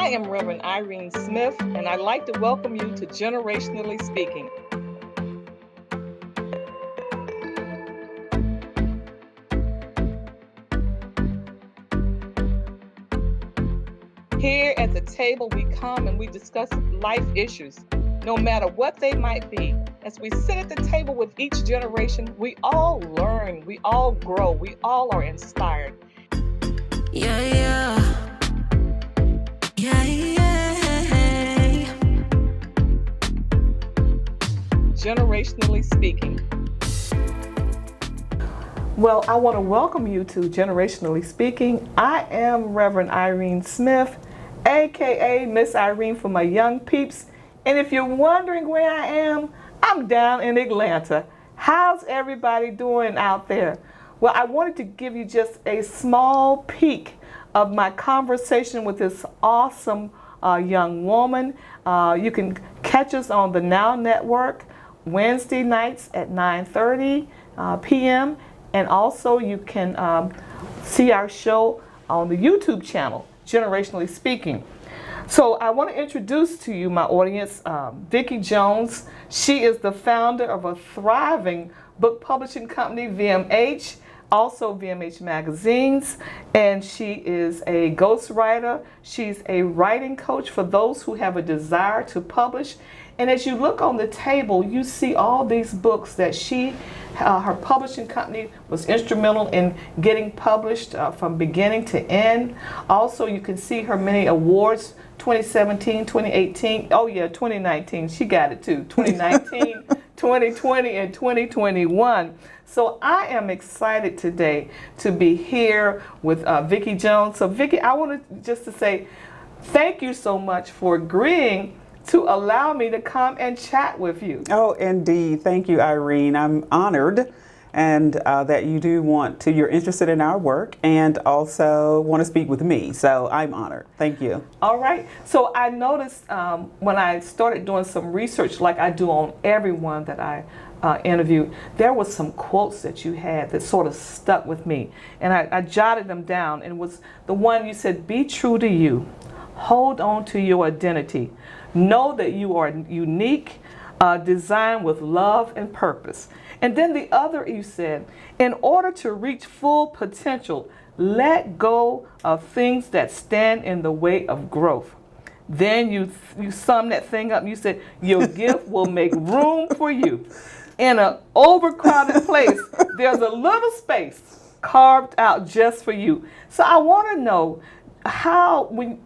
I am Reverend Irene Smith, and I'd like to welcome you to Generationally Speaking. Here at the table, we come and we discuss life issues, no matter what they might be. As we sit at the table with each generation, we all learn, we all grow, we all are inspired. Yeah, yeah. Yeah, yeah. Generationally Speaking. Well, I want to welcome you to Generationally Speaking. I am Reverend Irene Smith, aka Miss Irene for my young peeps. And if you're wondering where I am, I'm down in Atlanta. How's everybody doing out there? Well, I wanted to give you just a small peek of my conversation with this awesome young woman. You can catch us on the Now Network Wednesday nights at 9:30 p.m. And also you can see our show on the YouTube channel, Generationally Speaking. So I want to introduce to you, my audience, Vikki Jones. She is the founder of a thriving book publishing company, VMH, also VMH Magazines, and she is a ghostwriter. She's a writing coach for those who have a desire to publish. And as you look on the table, you see all these books that her publishing company was instrumental in getting published from beginning to end. Also, you can see her many awards, 2017, 2018, oh yeah, 2019, she got it too, 2019, 2020, and 2021. So I am excited today to be here with Vikki Jones. So Vikki, I wanted just to say thank you so much for agreeing to allow me to come and chat with you. Oh, indeed. Thank you, Irene. I'm honored and that you do you're interested in our work and also want to speak with me. So I'm honored. Thank you. All right. So I noticed when I started doing some research like I do on everyone that I interviewed, there was some quotes that you had that sort of stuck with me. And I jotted them down, and it was the one you said, be true to you. Hold on to your identity. Know that you are unique, designed with love and purpose. And then the other, you said, in order to reach full potential, let go of things that stand in the way of growth. Then you sum that thing up and you said, your gift will make room for you. In an overcrowded place, there's a little space carved out just for you. So I want to know,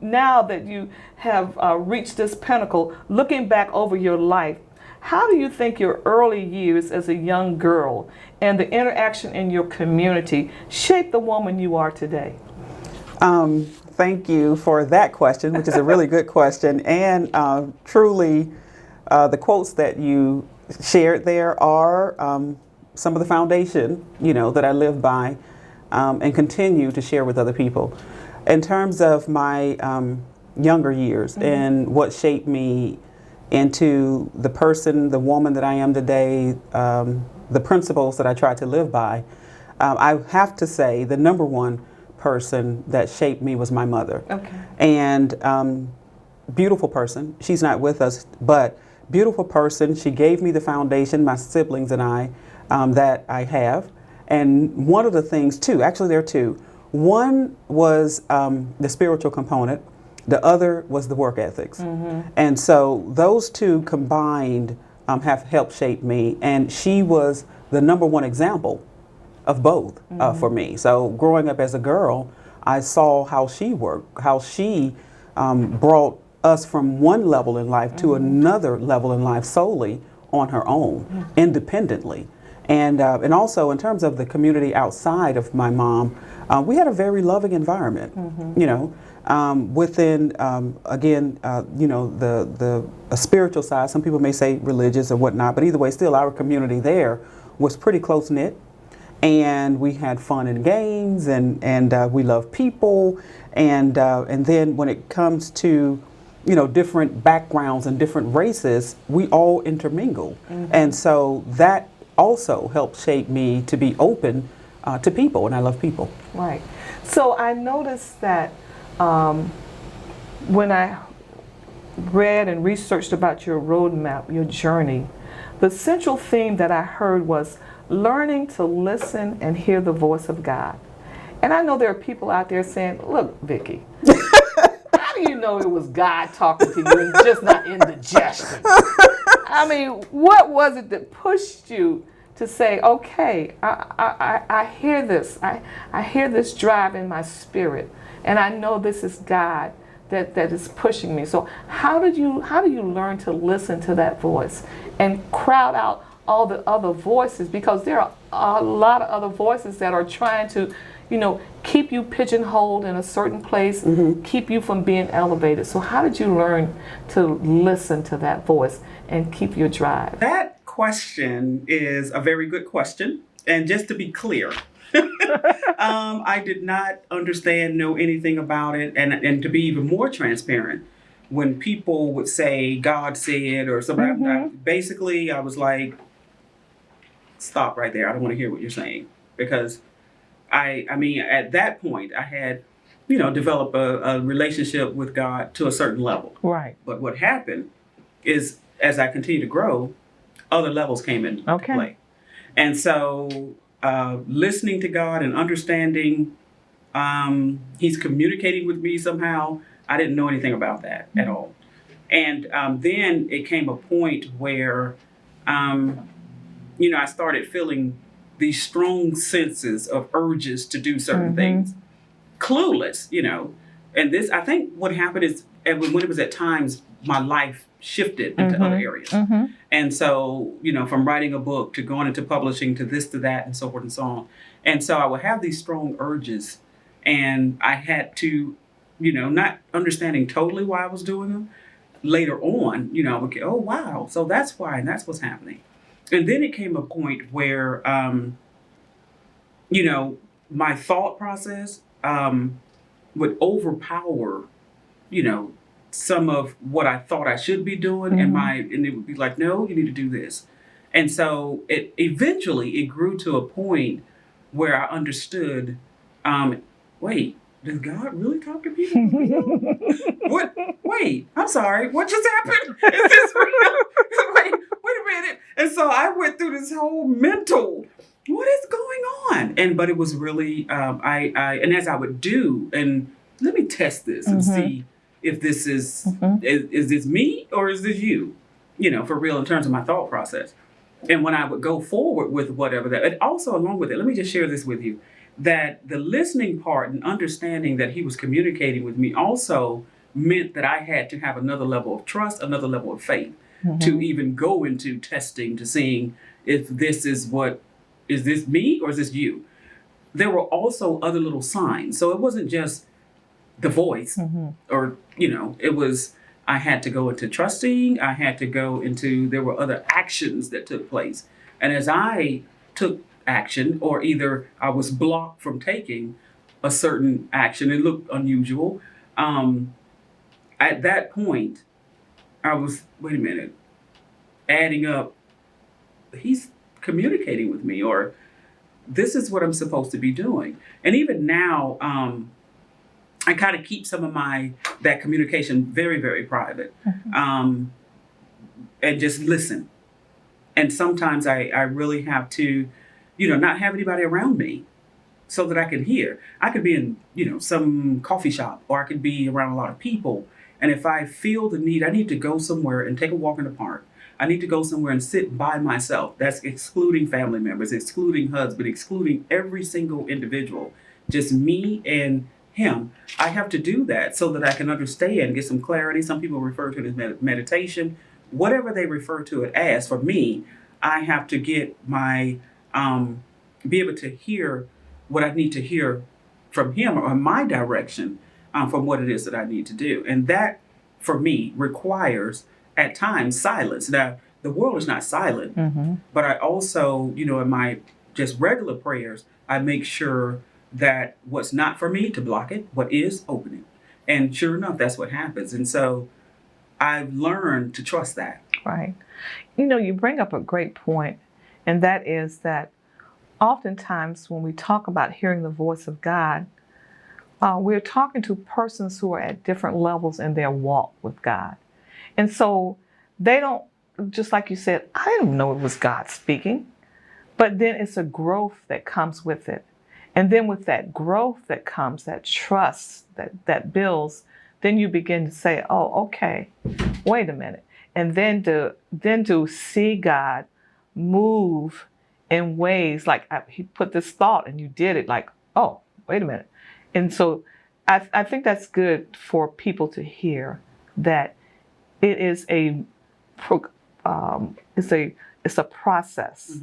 now that you have reached this pinnacle, looking back over your life, how do you think your early years as a young girl and the interaction in your community shaped the woman you are today? Thank you for that question, which is a really good question. And truly, the quotes that you shared there are some of the foundation, that I live by and continue to share with other people. In terms of my younger years and what shaped me into the person, the woman that I am today, the principles that I try to live by, I have to say the number one person that shaped me was my mother. Okay. And beautiful person. She's not with us, but beautiful person. She gave me the foundation, my siblings and I, that I have. And one of the things, actually there are two. One was the spiritual component. The other was the work ethics. And so those two combined have helped shape me. And she was the number one example of both for me. So growing up as a girl, I saw how she worked, how she brought us from one level in life to another level in life solely on her own, independently. And also in terms of the community outside of my mom, we had a very loving environment, within, again, the spiritual side. Some people may say religious or whatnot, but either way, still our community there was pretty close-knit. And we had fun and games, and we loved people. And then when it comes to, different backgrounds and different races, we all intermingle. And so that also helped shape me to be open to people, and I love people. Right. So I noticed that when I read and researched about your roadmap, your journey, the central theme that I heard was learning to listen and hear the voice of God. And I know there are people out there saying, look, Vikki, how do you know it was God talking to you and just not indigestion? I mean, what was it that pushed you to say, okay, I hear this. I hear this drive in my spirit, and I know this is God that is pushing me. So how do you learn to listen to that voice and crowd out all the other voices? Because there are a lot of other voices that are trying to, keep you pigeonholed in a certain place, keep you from being elevated. So how did you learn to listen to that voice and keep your drive? That question is a very good question. And just to be clear, I did not know anything about it. And to be even more transparent, when people would say God said or somebody, basically I was like, stop right there. I don't want to hear what you're saying. Because I mean, at that point, I had, developed a relationship with God to a certain level. Right. But what happened is, as I continued to grow, other levels came into play. And so listening to God and understanding He's communicating with me somehow, I didn't know anything about that at all. And then it came a point where, I started feeling these strong senses of urges to do certain things. Clueless, And this, I think what happened is, when it was at times, my life shifted into other areas. And so, from writing a book to going into publishing to this to that and so forth and so on. And so I would have these strong urges, and I had to, not understanding totally why I was doing them. Later on, I would get, oh, wow, so that's why, and that's what's happening. And then it came a point where, my thought process would overpower, some of what I thought I should be doing, and it would be like, no, you need to do this. And so it eventually grew to a point where I understood, wait, does God really talk to people? What? Wait, I'm sorry. What just happened? Is this real? wait a minute. And so I went through this whole mental, what is going on? But it was really, and as I would do, and let me test this and see if this is this me or is this you? For real in terms of my thought process. And when I would go forward with whatever that, and also along with it, let me just share this with you, that the listening part and understanding that he was communicating with me also meant that I had to have another level of trust, another level of faith to even go into testing, to seeing if this is this me or is this you? There were also other little signs. So it wasn't just the voice or, it was, I had to go into trusting. I had to go into, there were other actions that took place. And as I took action, or either I was blocked from taking a certain action, it looked unusual. At that point, I was, wait a minute, adding up, he's communicating with me, or this is what I'm supposed to be doing. And even now, I kind of keep some of that communication very, very private, and just listen. And sometimes I really have to, not have anybody around me so that I can hear. I could be in, some coffee shop, or I could be around a lot of people. And if I feel the need, I need to go somewhere and take a walk in the park. I need to go somewhere and sit by myself. That's excluding family members, excluding husband, excluding every single individual, just me and him. I have to do that so that I can understand, get some clarity. Some people refer to it as meditation, whatever they refer to it as. For me, I have to get be able to hear what I need to hear from him, or my direction from what it is that I need to do. And that, for me, requires at times silence. Now, the world is not silent, but I also, in my just regular prayers, I make sure that what's not for me, to block it, what is, open it. And sure enough, that's what happens. And so I've learned to trust that. Right. You bring up a great point, and that is that oftentimes when we talk about hearing the voice of God, we're talking to persons who are at different levels in their walk with God. And so they don't, just like you said, I didn't know it was God speaking, but then it's a growth that comes with it. And then with that growth that comes, that trust that builds, then you begin to say, oh, okay, wait a minute. And then to see God move in ways like he put this thought and you did it, like, oh, wait a minute. And so I think that's good for people to hear, that it is it's a process,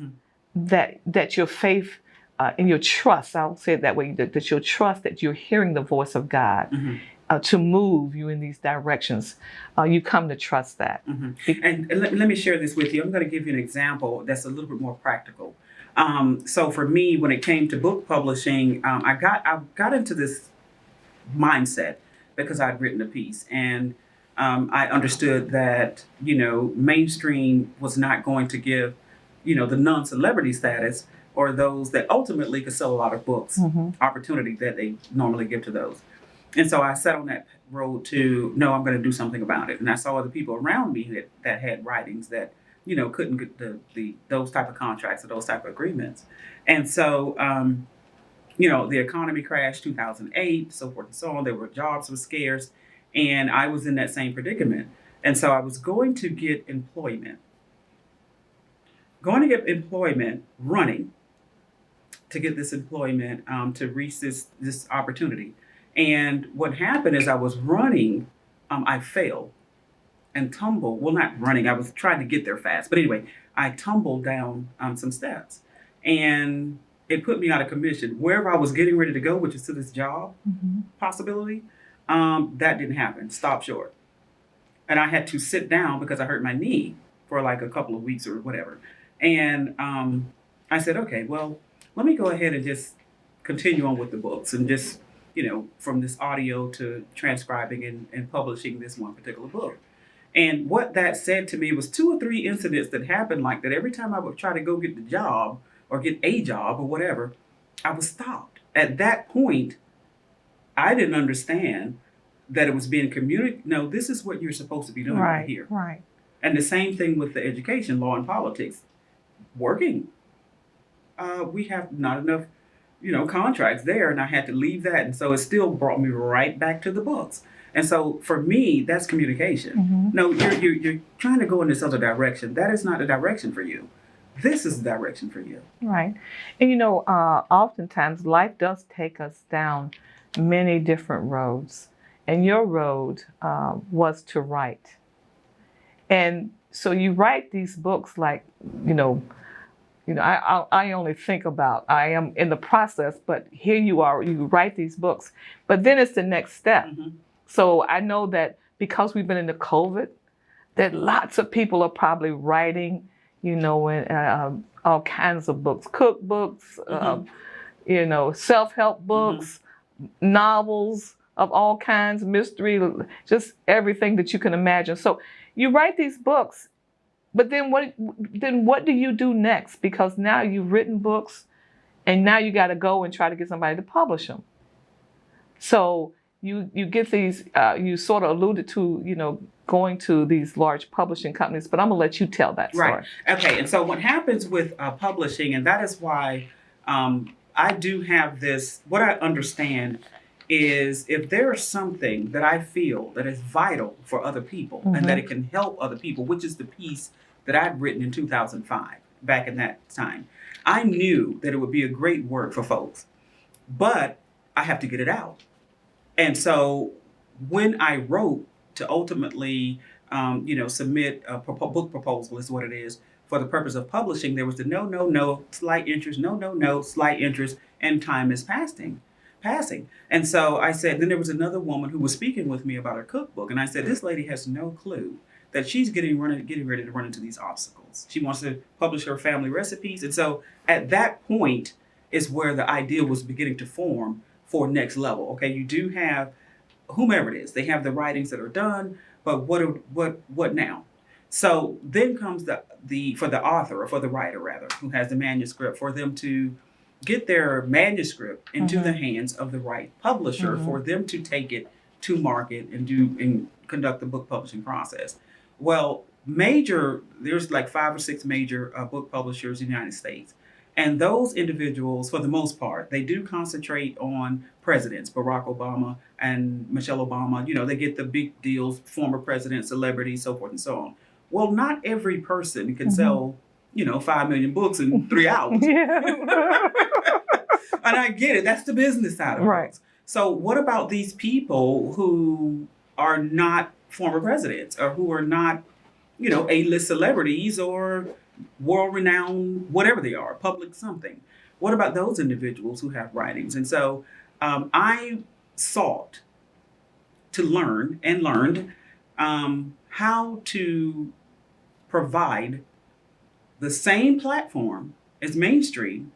that your faith and your trust, I'll say it that way, that your trust that you're hearing the voice of God to move you in these directions. You come to trust that. And let me share this with you. I'm going to give you an example that's a little bit more practical. So for me, when it came to book publishing, I got into this mindset because I'd written a piece, and I understood that, mainstream was not going to give, the non-celebrity status or those that ultimately could sell a lot of books, opportunity that they normally give to those. And so I set on that road to, no, I'm going to do something about it. And I saw other people around me that had writings that, couldn't get those type of contracts or those type of agreements. And so, the economy crashed 2008, so forth and so on. There were jobs were scarce, and I was in that same predicament. And so I was going to get employment. Running to get this employment to reach this opportunity. And what happened is I was running, I failed and tumbled. Well, not running, I was trying to get there fast. But anyway, I tumbled down some steps. And it put me out of commission. Wherever I was getting ready to go, which is to this job possibility, that didn't happen. Stopped short. And I had to sit down because I hurt my knee for like a couple of weeks or whatever. And I said, okay, well, let me go ahead and just continue on with the books and just, from this audio to transcribing and publishing this one particular book. And what that said to me was 2 or 3 incidents that happened like that. Every time I would try to go get the job or get a job or whatever, I was stopped. At that point, I didn't understand that it was being communicated. No, this is what you're supposed to be doing right here. Right. And the same thing with the education, law and politics. Working. We have not enough, contracts there, and I had to leave that. And so it still brought me right back to the books. And so for me, that's communication. No, you're trying to go in this other direction. That is not the direction for you. This is the direction for you. Right. And oftentimes life does take us down many different roads. And your road was to write. And so you write these books like, I only think about, I am in the process, but here you are, you write these books. But then it's the next step. So I know that because we've been in the COVID, that lots of people are probably writing, all kinds of books, cookbooks, self-help books, novels of all kinds, mystery, just everything that you can imagine. So you write these books, but then what do you do next? Because now you've written books, and now you got to go and try to get somebody to publish them. So you get these. You sort of alluded to, going to these large publishing companies, but I'm gonna let you tell that story. Right. Okay. And so what happens with publishing, and that is why I do have this. What I understand is if there is something that I feel that is vital for other people and that it can help other people, which is the piece that I'd written in 2005, back in that time, I knew that it would be a great work for folks, but I have to get it out. And so when I wrote to ultimately, submit a book proposal is what it is, for the purpose of publishing, there was the no, slight interest, no, slight interest, and time is passing. And so I said, then there was another woman who was speaking with me about her cookbook. And I said, this lady has no clue that she's getting ready to run into these obstacles. She wants to publish her family recipes. And so at that point is where the idea was beginning to form for next level. Okay, you do have whomever it is, they have the writings that are done, but what now? So then comes the for the author, or for the writer rather, who has the manuscript, for them to get their manuscript into the hands of the right publisher for them to take it to market and conduct the book publishing process. Well, there's like 5 or 6 major book publishers in the United States. And those individuals, for the most part, they do concentrate on presidents, Barack Obama and Michelle Obama. They get the big deals, former presidents, celebrities, so forth and so on. Well, not every person can sell, 5 million books in 3 hours. And I get it. That's the business side of it. So what about these people who are not former presidents or who are not, A-list celebrities or world-renowned, whatever they are, public something? What about those individuals who have writings? And so I sought to learn and learned how to provide the same platform as mainstream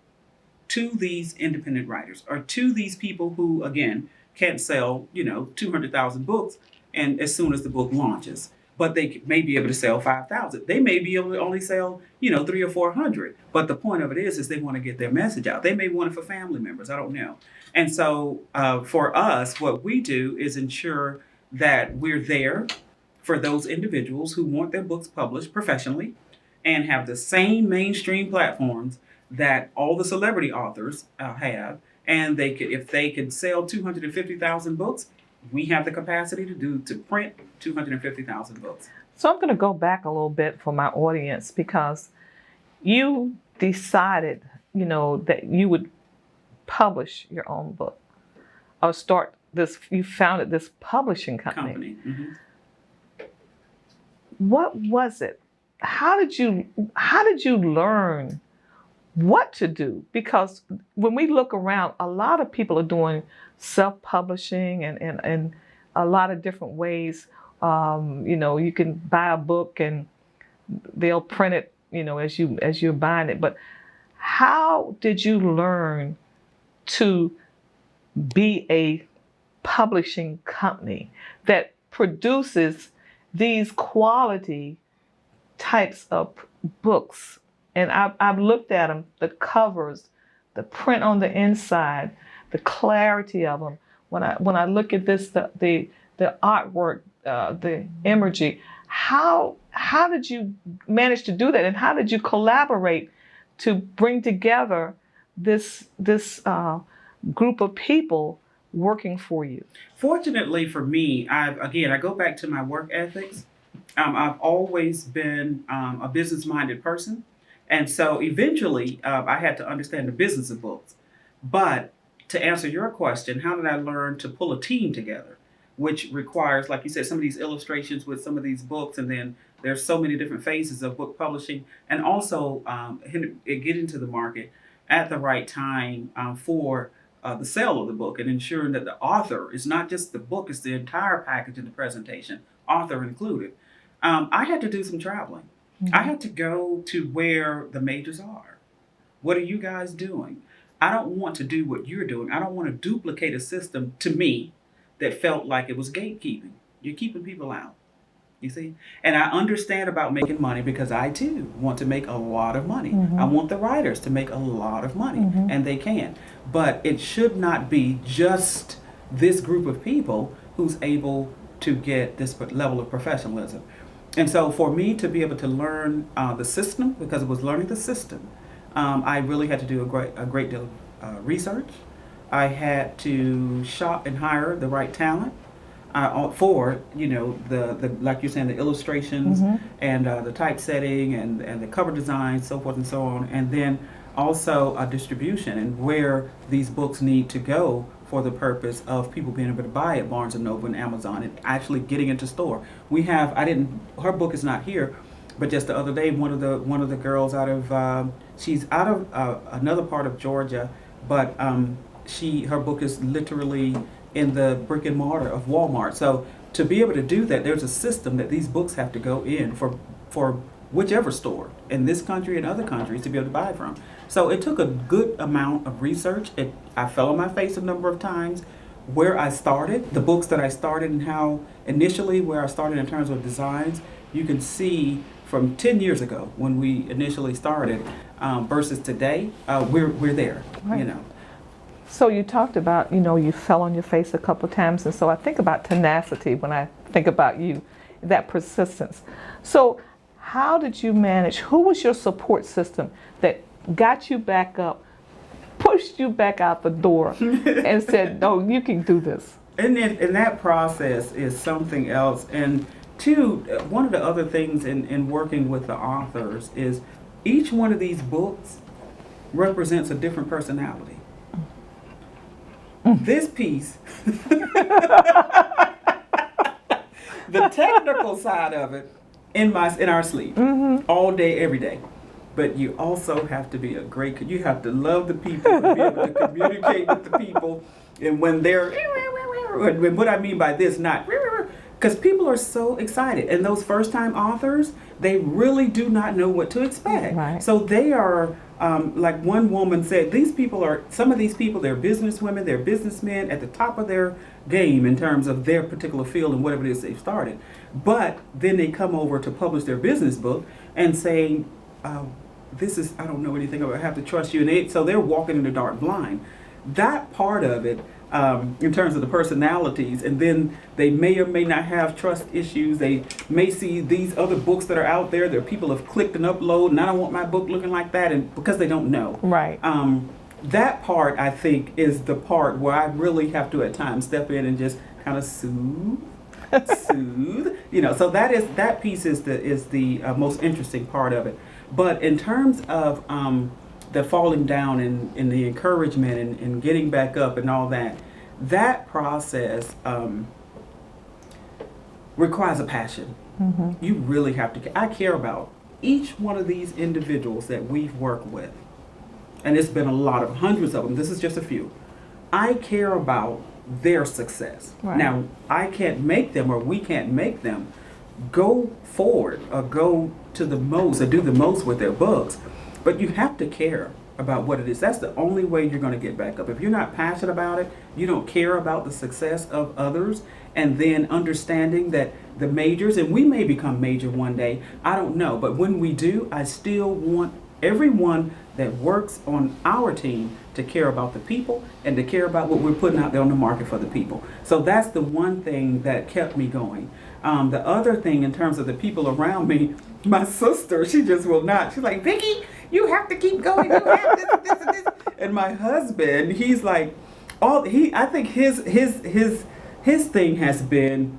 to these independent writers or to these people who, again, can't sell, 200,000 books and as soon as the book launches. But they may be able to sell 5,000. They may be able to only sell, 300 or 400. But the point of it is they want to get their message out. They may want it for family members. I don't know. And so for us, what we do is ensure that we're there for those individuals who want their books published professionally and have the same mainstream platforms that all the celebrity authors have. And if they could sell 250,000 books, we have the capacity to print 250,000 books. So I'm going to go back a little bit for my audience because you decided, that you would publish your own book or you founded this publishing company. Mm-hmm. What was it? How did you learn what to do? Because when we look around, a lot of people are doing self-publishing and a lot of different ways. You can buy a book and they'll print it, as you're buying it. But how did you learn to be a publishing company that produces these quality types of books? And I've looked at them, the covers, the print on the inside, the clarity of them. When I look at this, the artwork, the imagery, how did you manage to do that? And how did you collaborate to bring together this group of people working for you? Fortunately for me, I go back to my work ethics. I've always been a business-minded person. And so eventually I had to understand the business of books. But to answer your question, how did I learn to pull a team together, which requires, like you said, some of these illustrations with some of these books, and then there's so many different phases of book publishing, and also get into the market at the right time for the sale of the book and ensuring that the author is not just the book, it's the entire package in the presentation, author included. I had to do some traveling. Mm-hmm. I had to go to where the majors are. What are you guys doing? I don't want to do what you're doing. I don't want to duplicate a system, to me, that felt like it was gatekeeping. You're keeping people out, you see? And I understand about making money because I, too, want to make a lot of money. Mm-hmm. I want the writers to make a lot of money, mm-hmm. and they can. But it should not be just this group of people who's able to get this level of professionalism. And so for me to be able to learn the system, because it was learning the system, I really had to do a great deal of research. I had to shop and hire the right talent for, the like you're saying, the illustrations, mm-hmm. and the typesetting and the cover design, so forth and so on. And then also distribution and where these books need to go for the purpose of people being able to buy at Barnes & Noble and Amazon and actually getting into store. Her book is not here, but just the other day, one of the girls she's out of another part of Georgia, but her book is literally in the brick and mortar of Walmart. So to be able to do that, there's a system that these books have to go in for whichever store in this country and other countries to be able to buy from. So it took a good amount of research. I fell on my face a number of times, where I started, the books that I started, and how initially where I started in terms of designs, you can see from 10 years ago when we initially started versus today, we're there, Right. you know. So you talked about, you fell on your face a couple times, and so I think about tenacity when I think about you, that persistence. So how did you manage, who was your support system that got you back up, pushed you back out the door and said, no, you can do this? And that process is something else. And two, one of the other things in working with the authors is each one of these books represents a different personality. This piece, the technical side of it, in our sleep, all day, every day. But you also have to be you have to love the people and be able to communicate with the people. And when they're, and what I mean by this, not, because people are so excited. And those first time authors, they really do not know what to expect. Right. So they are, like one woman said, some of these people, they're businesswomen, they're businessmen at the top of their game in terms of their particular field and whatever it is they've started. But then they come over to publish their business book and say, I don't know anything about it, I have to trust you. And so they're walking in the dark blind. That part of it, in terms of the personalities, and then they may or may not have trust issues. They may see these other books that are out there that people have clicked and upload, and I don't want my book looking like that, and because they don't know. Right. That part, I think, is the part where I really have to at times step in and just kind of soothe. So that piece is the most interesting part of it. But in terms of the falling down and the encouragement and getting back up and all that process requires a passion. Mm-hmm. You really have to. I care about each one of these individuals that we've worked with, and it's been a lot of hundreds of them. This is just a few. I care about their success. Right. Now, I can't make them, or we can't make them go forward or go to the most or do the most with their books, but you have to care about what it is. That's the only way you're going to get back up. If you're not passionate about it, you don't care about the success of others, and then understanding that the majors, and we may become major one day, I don't know, but when we do, I still want everyone that works on our team to care about the people and to care about what we're putting out there on the market for the people. So that's the one thing that kept me going. The other thing in terms of the people around me, my sister, she just will not. She's like, Vikki, you have to keep going. You have this and this. And my husband, he's like, I think his thing has been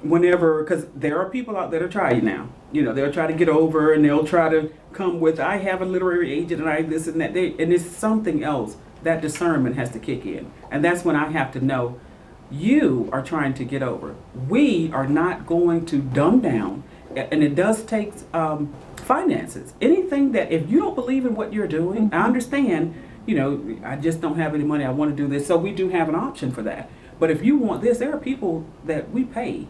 whenever, because there are people out there that try you now. They'll try to get over and they'll try to come with, I have a literary agent and I this and that. And it's something else. That discernment has to kick in. And that's when I have to know, you are trying to get over. We are not going to dumb down. And it does take finances. Anything that, if you don't believe in what you're doing, I understand, I just don't have any money, I want to do this. So we do have an option for that. But if you want this, there are people that we pay.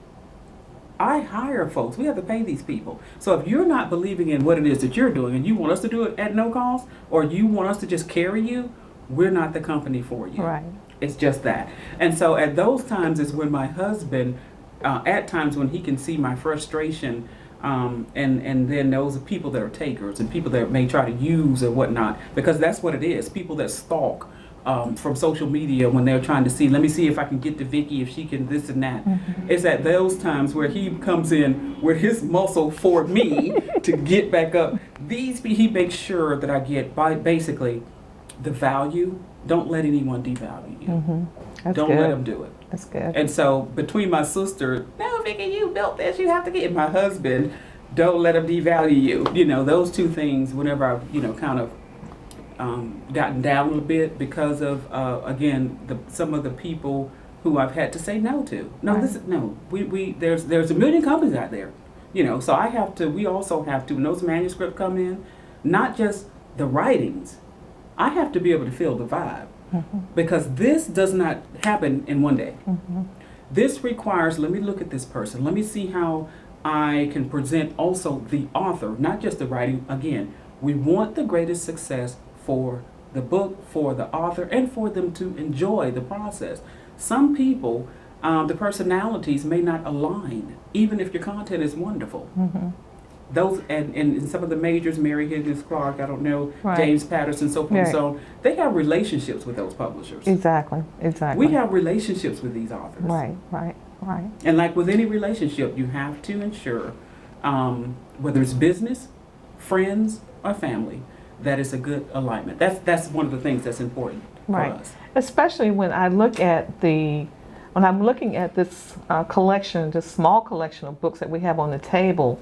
I hire folks. We have to pay these people. So if you're not believing in what it is that you're doing and you want us to do it at no cost, or you want us to just carry you, we're not the company for you. Right. It's just that. And so at those times is when my husband, at times when he can see my frustration, and then those are people that are takers and people that may try to use or whatnot, because that's what it is. People that stalk from social media when they're trying to see, let me see if I can get to Vikki, if she can this and that. Mm-hmm. It's at those times where he comes in with his muscle for me to get back up. He makes sure that I get basically the value. Don't let anyone devalue you. Mm-hmm. Don't let them do it. That's good. And so between my sister, no, Vikki, you built this, you have to get, and my husband, don't let them devalue you. Those two things, whenever I've, kind of gotten down a little bit because of, again, some of the people who I've had to say no to. No, right. There's a million companies out there, so we also have to, when those manuscripts come in, not just the writings, I have to be able to feel the vibe. Mm-hmm. Because this does not happen in one day. Mm-hmm. This requires, let me look at this person. Let me see how I can present also the author, not just the writing. Again, we want the greatest success for the book, for the author, and for them to enjoy the process. some people, the personalities may not align, even if your content is wonderful. Those and some of the majors, Mary Higgins Clark, I don't know, Right. James Patterson, so forth and Right. so on, they have relationships with those publishers. Exactly. Exactly. We have relationships with these authors. Right. And like with any relationship, you have to ensure, whether it's business, friends, or family, that it's a good alignment. That's one of the things that's important Right. for us. Especially when I'm looking at this collection, this small collection of books that we have on the table,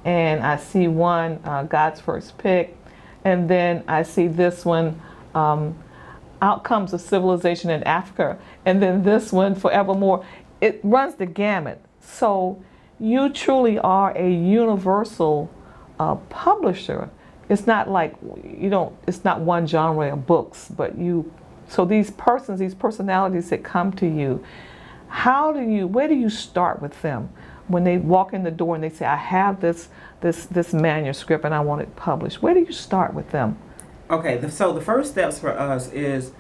and I see one, God's First Pick, and then I see this one, Outcomes of Civilization in Africa, and then this one, Forevermore. It runs the gamut. So you truly are a universal publisher. It's not like it's not one genre of books, but so these personalities that come to you, where do you start with them? When they walk in the door and they say, I have this manuscript and I want it published, where do you start with them? Okay, so the first steps for us is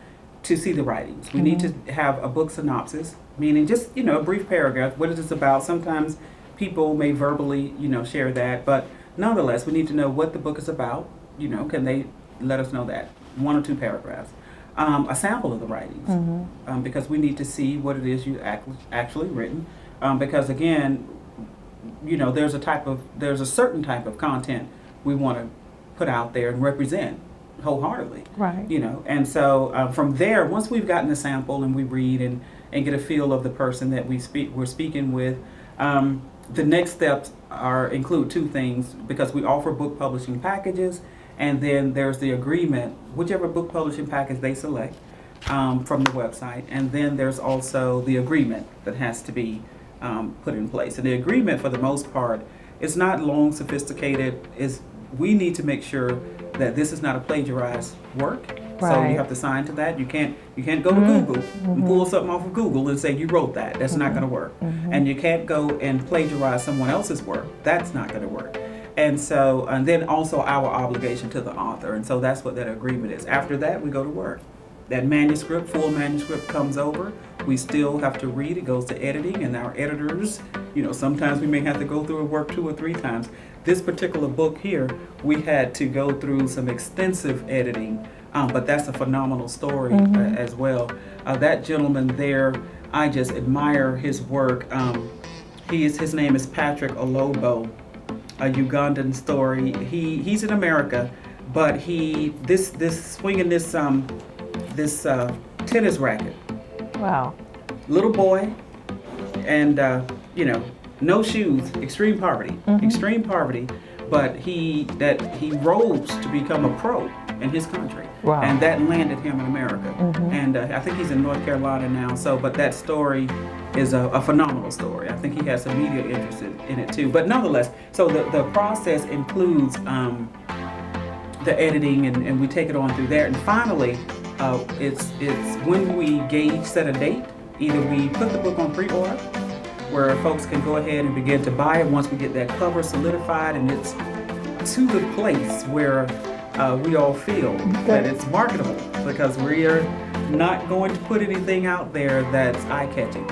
to see the writings. We need to have a book synopsis, meaning just, a brief paragraph. What is this about? Sometimes people may verbally, share that, but nonetheless, we need to know what the book is about. Can they let us know that? 1 or 2 paragraphs. A sample of the writings, because we need to see what it is you actually written. Because again, there's a certain type of content we want to put out there and represent wholeheartely. Right. And so from there, once we've gotten the sample and we read and get a feel of the person that we're speaking with, the next steps include 2 things, because we offer book publishing packages, and then there's the agreement, whichever book publishing package they select from the website, and then there's also the agreement that has to be put in place. And the agreement, for the most part, is not long, sophisticated. We need to make sure that this is not a plagiarized work. So Right. you have to sign to that. You can't go to Google and pull something off of Google and say you wrote that. That's not going to work. And you can't go and plagiarize someone else's work. That's not going to work. And so, and then also our obligation to the author. And so that's what that agreement is. After that, we go to work. That manuscript, full manuscript, comes over. We still have to read. It goes to editing, and our editors, sometimes we may have to go through a work 2 or 3 times. This particular book here, we had to go through some extensive editing, but that's a phenomenal story as well. That gentleman there, I just admire his work. His name is Patrick Olobo, a Ugandan story. He's in America, but swinging this tennis racket. Wow. Little boy, and no shoes, extreme poverty, but he rose to become a pro in his country. Wow. And that landed him in America. And I think he's in North Carolina now. So, but that story is a phenomenal story. I think he has some media interest in it too. But nonetheless, so the process includes the editing, and we take it on through there. And finally, it's when we set a date. Either we put the book on pre-order, where folks can go ahead and begin to buy it once we get that cover solidified and it's to the place where we all feel that it's marketable, because we are not going to put anything out there that's eye-catching.